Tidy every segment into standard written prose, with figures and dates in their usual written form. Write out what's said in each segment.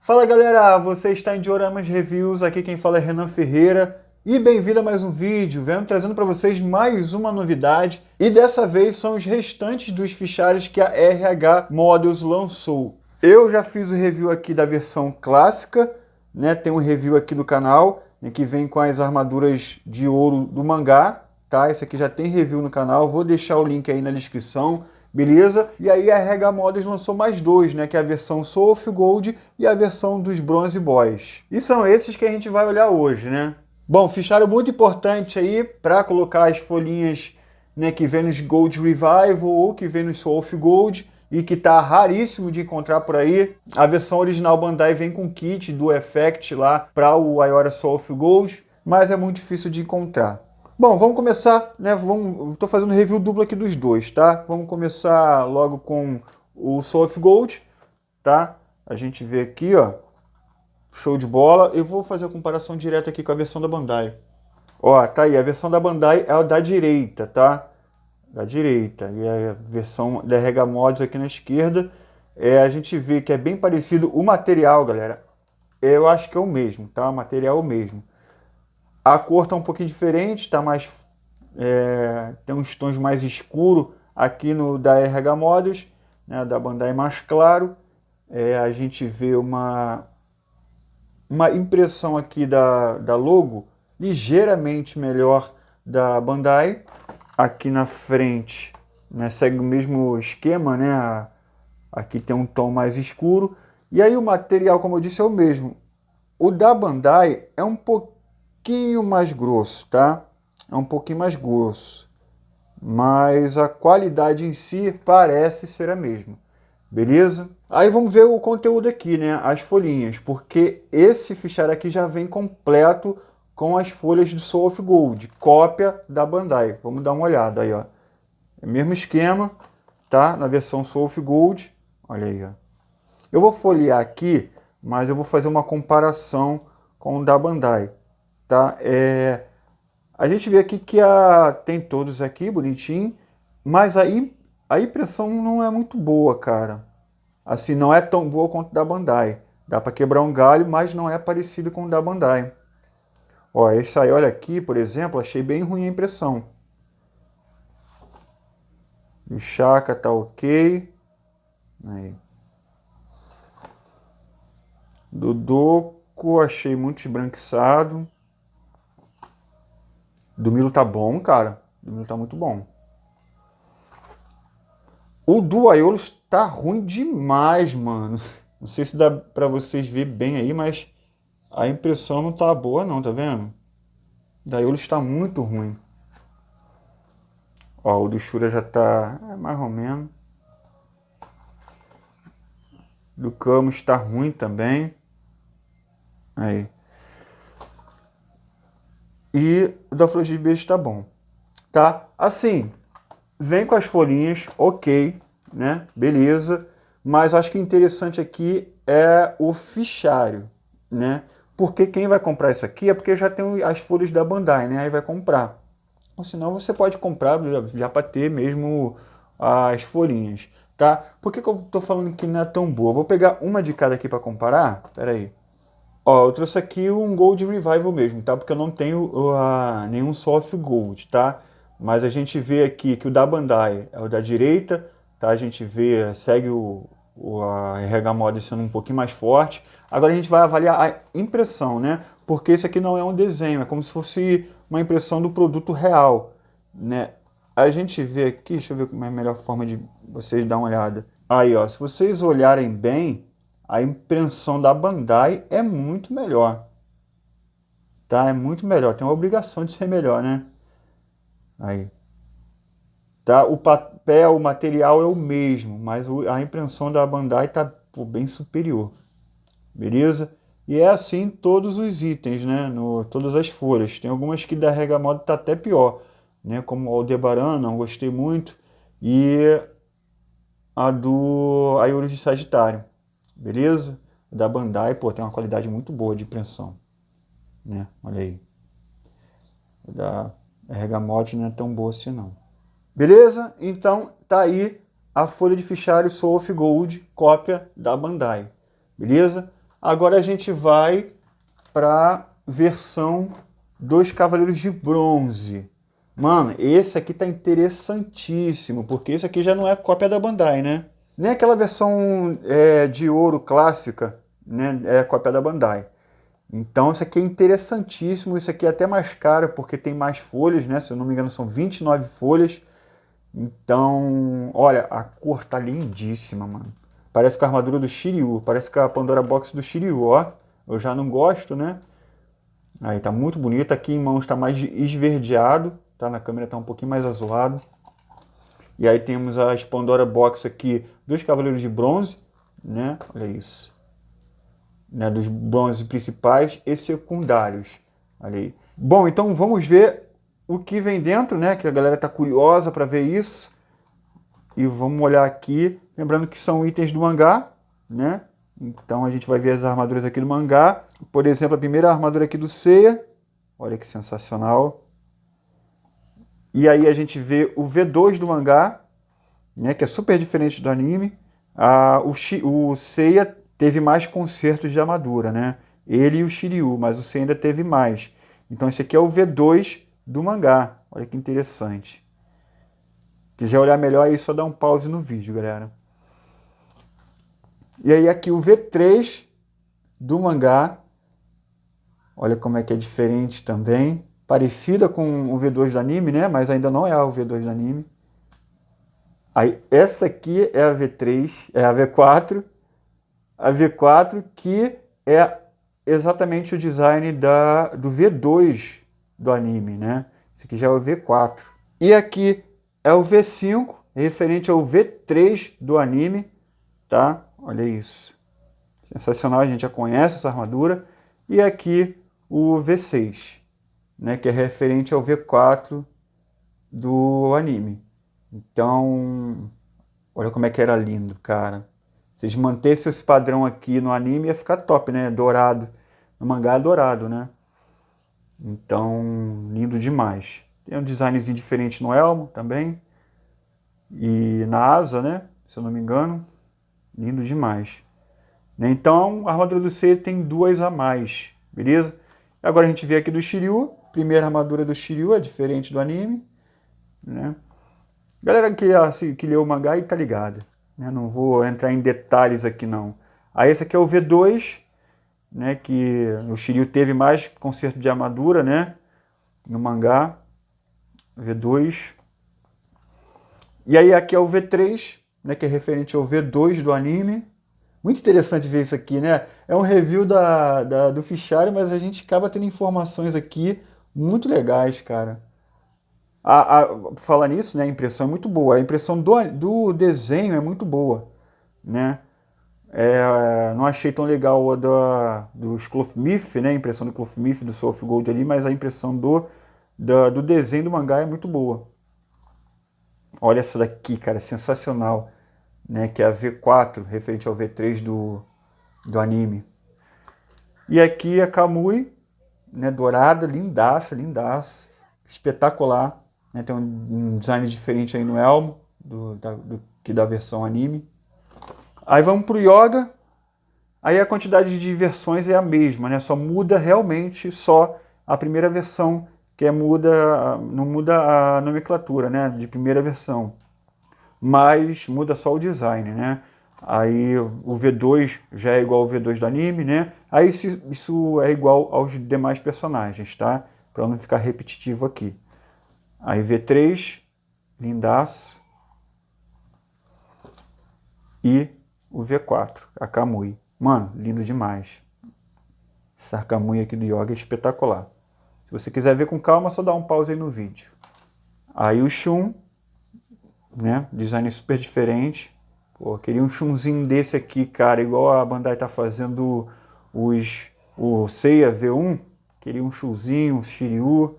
Fala galera, você está em Dioramas Reviews, aqui quem fala é Renan Ferreira e bem-vindo a mais um vídeo, venho trazendo para vocês mais uma novidade e dessa vez são os restantes dos fichários que a RH Models lançou. Eu já fiz o review aqui da versão clássica, né? Tem um review aqui no canal, né, que vem com as armaduras de ouro do mangá, tá? Esse aqui já tem review no canal, vou deixar o link aí na descrição. Beleza? E aí a RH Models lançou mais dois, né? Que é a versão Soul of Gold e a versão dos Bronze Boys. E são esses que a gente vai olhar hoje, né? Bom, fichário muito importante aí para colocar as folhinhas, né, que vem nos Gold Revival ou que vem no Soul of Gold e que tá raríssimo de encontrar por aí. A versão original Bandai vem com kit do Effect lá para o Ayora Soul of Gold, mas é muito difícil de encontrar. Bom, vamos começar, né? Estou fazendo review duplo aqui dos dois, tá? Vamos começar logo com o Soul of Gold, tá? A gente vê aqui, ó, show de bola. Eu vou fazer a comparação direta aqui com a versão da Bandai. Ó, tá aí, a versão da Bandai é a da direita, tá? Da direita. E a versão da RH Mods aqui na esquerda, a gente vê que é bem parecido. O material, galera, eu acho que é o mesmo, tá? O material é o mesmo. A cor tá um pouquinho diferente, tá mais, tem uns tons mais escuros aqui no da RH Models, né, da Bandai mais claro. A gente vê uma impressão aqui da logo ligeiramente melhor da Bandai. Aqui na frente, né, segue o mesmo esquema, né? Aqui tem um tom mais escuro. E aí o material, como eu disse, é o mesmo. O da Bandai é um pouquinho mais grosso, tá? É um pouquinho mais grosso. Mas a qualidade em si parece ser a mesma. Beleza? Aí vamos ver o conteúdo aqui, né? As folhinhas. Porque esse fichário aqui já vem completo com as folhas do Soul of Gold. Cópia da Bandai. Vamos dar uma olhada aí, ó. É o mesmo esquema, tá? Na versão Soul of Gold. Olha aí, ó. Eu vou folhear aqui, mas eu vou fazer uma comparação com o da Bandai. Tá? A gente vê aqui que tem todos aqui, bonitinho, mas a impressão não é muito boa, cara. Assim, não é tão boa quanto da Bandai. Dá para quebrar um galho, mas não é parecido com o da Bandai. Ó, esse aí, olha aqui, por exemplo, achei bem ruim a impressão. O Shaka tá ok. Aí. Do Doku, achei muito esbranquiçado. Do Milo tá bom, cara. Do Milo tá muito bom. O do Aiolos tá ruim demais, mano. Não sei se dá pra vocês ver bem aí, mas a impressão não tá boa não, tá vendo? O da Aiolos tá muito ruim. Ó, o do Shura já tá mais ou menos. Do Camus tá ruim também. Aí. E o da Flor de Beijo tá bom. Tá? Assim, vem com as folhinhas, ok, né? Beleza. Mas acho que o interessante aqui é o fichário, né? Porque quem vai comprar isso aqui é porque já tem as folhas da Bandai, né? Aí vai comprar. Ou senão você pode comprar já para ter mesmo as folhinhas, tá? Por que eu tô falando que não é tão boa? Vou pegar uma de cada aqui para comparar. Pera aí. Ó, eu trouxe aqui um Gold Revival mesmo, tá? Porque eu não tenho nenhum Soft Gold, tá? Mas a gente vê aqui que o da Bandai é o da direita, tá? A gente vê, segue a RH Mod sendo um pouquinho mais forte. Agora a gente vai avaliar a impressão, né? Porque esse aqui não é um desenho, é como se fosse uma impressão do produto real, né? A gente vê aqui, deixa eu ver como é a melhor forma de vocês dar uma olhada. Aí, ó, se vocês olharem bem, a impressão da Bandai é muito melhor, tá? É muito melhor, tem uma obrigação de ser melhor, né? Aí, tá? O papel, o material é o mesmo, mas a impressão da Bandai tá bem superior, beleza? E é assim todos os itens, né? Todas as folhas. Tem algumas que da RH Mod tá até pior, né? Como o Aldebaran, não gostei muito, e a do Ayuri de Sagitário. Beleza? Da Bandai, pô, tem uma qualidade muito boa de impressão, né? Olha aí. Da RH Mod não é tão boa assim não. Beleza? Então tá aí a folha de fichário Soul of Gold, cópia da Bandai. Beleza? Agora a gente vai para versão dos Cavaleiros de Bronze. Mano, esse aqui tá interessantíssimo, porque esse aqui já não é cópia da Bandai, né? Nem aquela versão de ouro clássica, né? É cópia da Bandai. Então isso aqui é interessantíssimo, isso aqui é até mais caro, porque tem mais folhas, né? Se eu não me engano são 29 folhas. Então, olha, a cor tá lindíssima, mano. Parece com a armadura do Shiryu, parece com a Pandora Box do Shiryu, ó. Eu já não gosto, né? Aí tá muito bonito, aqui em mãos tá mais esverdeado, tá? Na câmera tá um pouquinho mais azulado. E aí temos as Pandora Box aqui dos Cavaleiros de Bronze, né? Olha isso. Né? Dos bronze principais e secundários. Olha aí. Bom, então vamos ver o que vem dentro, né? Que a galera tá curiosa para ver isso. E vamos olhar aqui, lembrando que são itens do mangá, né? Então a gente vai ver as armaduras aqui do mangá. Por exemplo, a primeira armadura aqui do Seiya. Olha que sensacional. E aí a gente vê o V2 do mangá, né? Que é super diferente do anime. O Seiya teve mais consertos de armadura, né? Ele e o Shiryu, mas o Seiya ainda teve mais. Então esse aqui é o V2 do mangá. Olha que interessante. Se quiser olhar melhor aí, só dá um pause no vídeo, galera. E aí aqui o V3 do mangá. Olha como é que é diferente também. Parecida com o V2 do anime, né? Mas ainda não é o V2 do anime. Aí essa aqui é a V3, é a V4. A V4 que é exatamente o design do V2 do anime, né? Esse aqui já é o V4. E aqui é o V5, referente ao V3 do anime, tá? Olha isso. Sensacional, a gente já conhece essa armadura. E aqui o V6, né? Que é referente ao V4 do anime. Então, olha como é que era lindo, cara. Se eles mantessem esse padrão aqui no anime, ia ficar top, né? Dourado. No mangá é dourado, né? Então, lindo demais. Tem um designzinho diferente no elmo também. E na asa, né? Se eu não me engano. Lindo demais. Então, a armadura do Seiya tem duas a mais. Beleza? Agora a gente vê aqui do Shiryu. Primeira armadura do Shiryu é diferente do anime. Né? Galera que leu o mangá e tá ligada. Né? Não vou entrar em detalhes aqui não. Aí esse aqui é o V2. Né? Que o Shiryu teve mais conserto de armadura, né? No mangá. V2. E aí aqui é o V3, né, que é referente ao V2 do anime. Muito interessante ver isso aqui, né? É um review do fichário, mas a gente acaba tendo informações aqui muito legais, cara. Falar nisso, né, a impressão é muito boa. A impressão do desenho é muito boa, né? Não achei tão legal a do Clothmith, né? A impressão do Clothmith, do Soul of Gold ali, mas a impressão do desenho do mangá é muito boa. Olha essa daqui, cara, sensacional, né? Que é a V4, referente ao V3 do anime. E aqui a Kamui, né? Dourada, lindaça, lindaça, espetacular. Né? Tem um design diferente aí no elmo, que da versão anime. Aí vamos pro Yoga. Aí a quantidade de versões é a mesma, né? Só muda realmente só a primeira versão, que não muda a nomenclatura, né, de primeira versão, mas muda só o design, né? Aí o V2 já é igual ao V2 do anime, né? Aí isso é igual aos demais personagens, tá? Para não ficar repetitivo aqui. Aí V3, lindaço. E o V4, a Kamui. Mano, lindo demais. Essa Kamui aqui do Yoga é espetacular. Se você quiser ver com calma, só dá um pause aí no vídeo. Aí o Shun, né? Design super diferente. Pô, queria um Shunzinho desse aqui, cara, igual a Bandai tá fazendo o Seiya V1. Queria um Shunzinho, um Shiryu.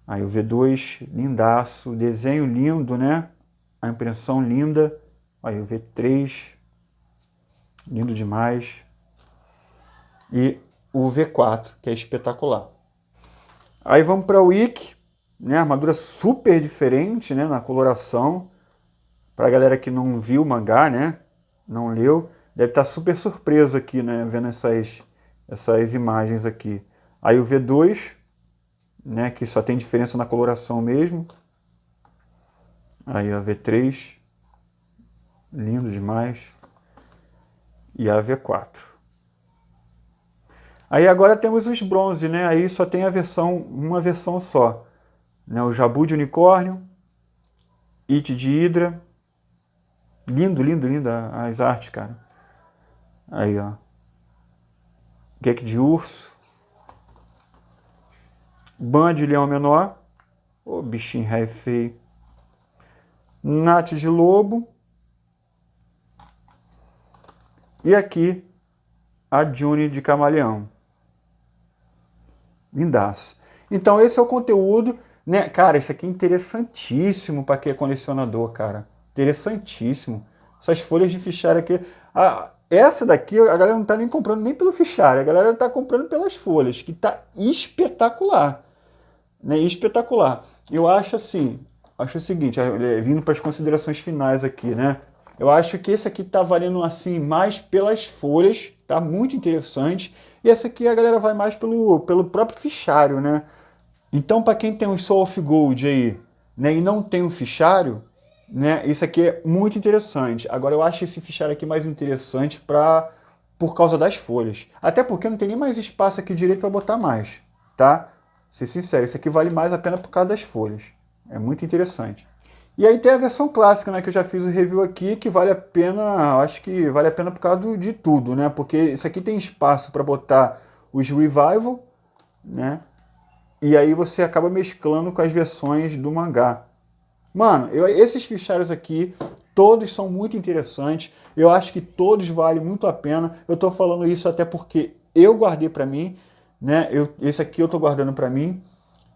Aí o V2, lindaço. Desenho lindo, né? A impressão linda. Aí o V3, lindo demais. E o V4, que é espetacular. Aí vamos para o Ikki, né? Armadura super diferente, né? Na coloração. Para a galera que não viu o mangá, né? Não leu. deve estar super surpreso aqui, né? Vendo essas imagens aqui. Aí o V2, né? Que só tem diferença na coloração mesmo. Aí a V3, lindo demais. E a V4. Aí agora temos os bronze, né? Aí só tem uma versão só. Né? O Jabu de unicórnio, It de hidra. Lindo, lindo, lindo as artes, cara. Aí, ó. Gek de urso. Ban de leão menor. Ô, bichinho ré feio. Nath de lobo. E aqui, a June de camaleão. Lindaço. Então, esse é o conteúdo, né? Cara, isso aqui é interessantíssimo para quem é colecionador, cara. Interessantíssimo. Essas folhas de fichário aqui. Essa daqui, a galera não tá nem comprando nem pelo fichário. A galera tá comprando pelas folhas, que tá espetacular. Né? Espetacular. Eu acho assim, acho o seguinte, vindo para as considerações finais aqui, né? Eu acho que esse aqui tá valendo assim mais pelas folhas, tá muito interessante. E esse aqui a galera vai mais pelo próprio fichário, né? Então, para quem tem um Soul of Gold aí, né, e não tem um fichário, né, isso aqui é muito interessante. Agora, eu acho esse fichário aqui mais interessante por causa das folhas. Até porque não tem nem mais espaço aqui direito para botar mais, tá? Ser sincero, isso aqui vale mais a pena por causa das folhas. É muito interessante. E aí tem a versão clássica, né, que eu já fiz o review aqui, que vale a pena, acho que vale a pena por causa de tudo, né? Porque isso aqui tem espaço para botar os Revival, né? E aí você acaba mesclando com as versões do mangá. Mano, esses fichários aqui, todos são muito interessantes. Eu acho que todos valem muito a pena. Eu tô falando isso até porque eu guardei para mim, né? Esse aqui eu tô guardando para mim.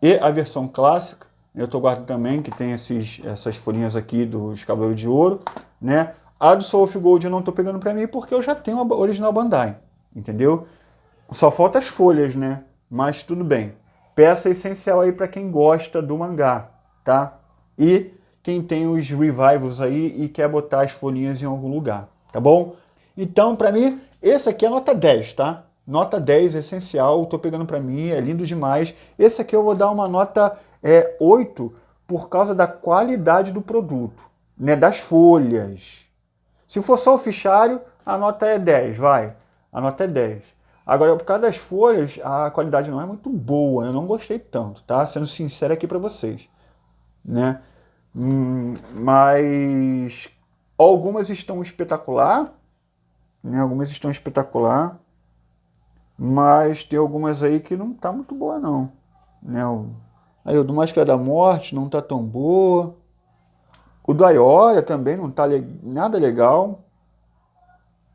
E a versão clássica, eu tô guardando também, que tem essas folhinhas aqui dos Cavaleiros de Ouro, né? A do Soul of Gold eu não tô pegando para mim porque eu já tenho a original Bandai, entendeu? Só falta as folhas, né? Mas tudo bem. Peça essencial aí para quem gosta do mangá, tá? E quem tem os revivals aí e quer botar as folhinhas em algum lugar, tá bom? Então, para mim, esse aqui é nota 10, tá? Nota 10, essencial, tô pegando para mim, é lindo demais. Esse aqui eu vou dar uma nota 8 por causa da qualidade do produto, né? Das folhas. Se for só o fichário, a nota é 10, vai. A nota é 10. Agora, por causa das folhas, a qualidade não é muito boa. Eu não gostei tanto, tá? Sendo sincero aqui para vocês, né? Mas algumas estão espetacular, né? Algumas estão espetacular, mas tem algumas aí que não tá muito boa não, né? Aí o do Máscara da Morte não tá tão boa. O do Aioria também não tá nada legal,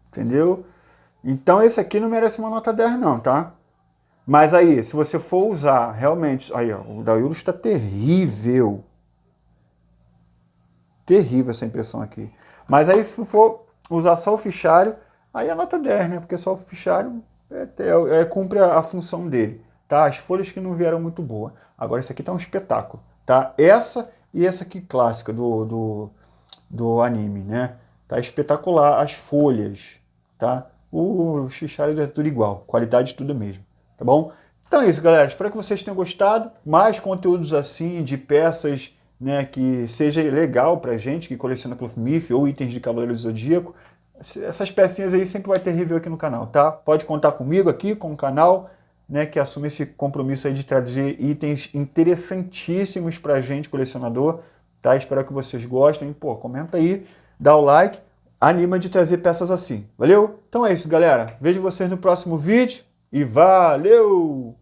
entendeu? Então esse aqui não merece uma nota 10 não, tá? Mas aí, se você for usar realmente... Aí, ó, o da Yulus está terrível. Terrível essa impressão aqui. Mas aí, se for usar só o fichário, aí é nota 10, né? Porque só o fichário cumpre a função dele, tá? As folhas que não vieram muito boas. Agora, esse aqui tá um espetáculo, tá? Essa e essa aqui clássica do anime, né? Tá espetacular as folhas, tá? O fichário é tudo igual, qualidade tudo mesmo, tá bom? Então é isso, galera. Espero que vocês tenham gostado. Mais conteúdos assim, de peças, né, que seja legal pra gente que coleciona Cloth Myth ou itens de Cavaleiro do Zodíaco. Essas pecinhas aí sempre vai ter review aqui no canal, tá? Pode contar comigo aqui, com o canal, né, que assume esse compromisso aí de trazer itens interessantíssimos pra gente, colecionador, tá? Espero que vocês gostem. Pô, comenta aí, dá o like. Anima de trazer peças assim, valeu? Então é isso, galera. Vejo vocês no próximo vídeo e valeu!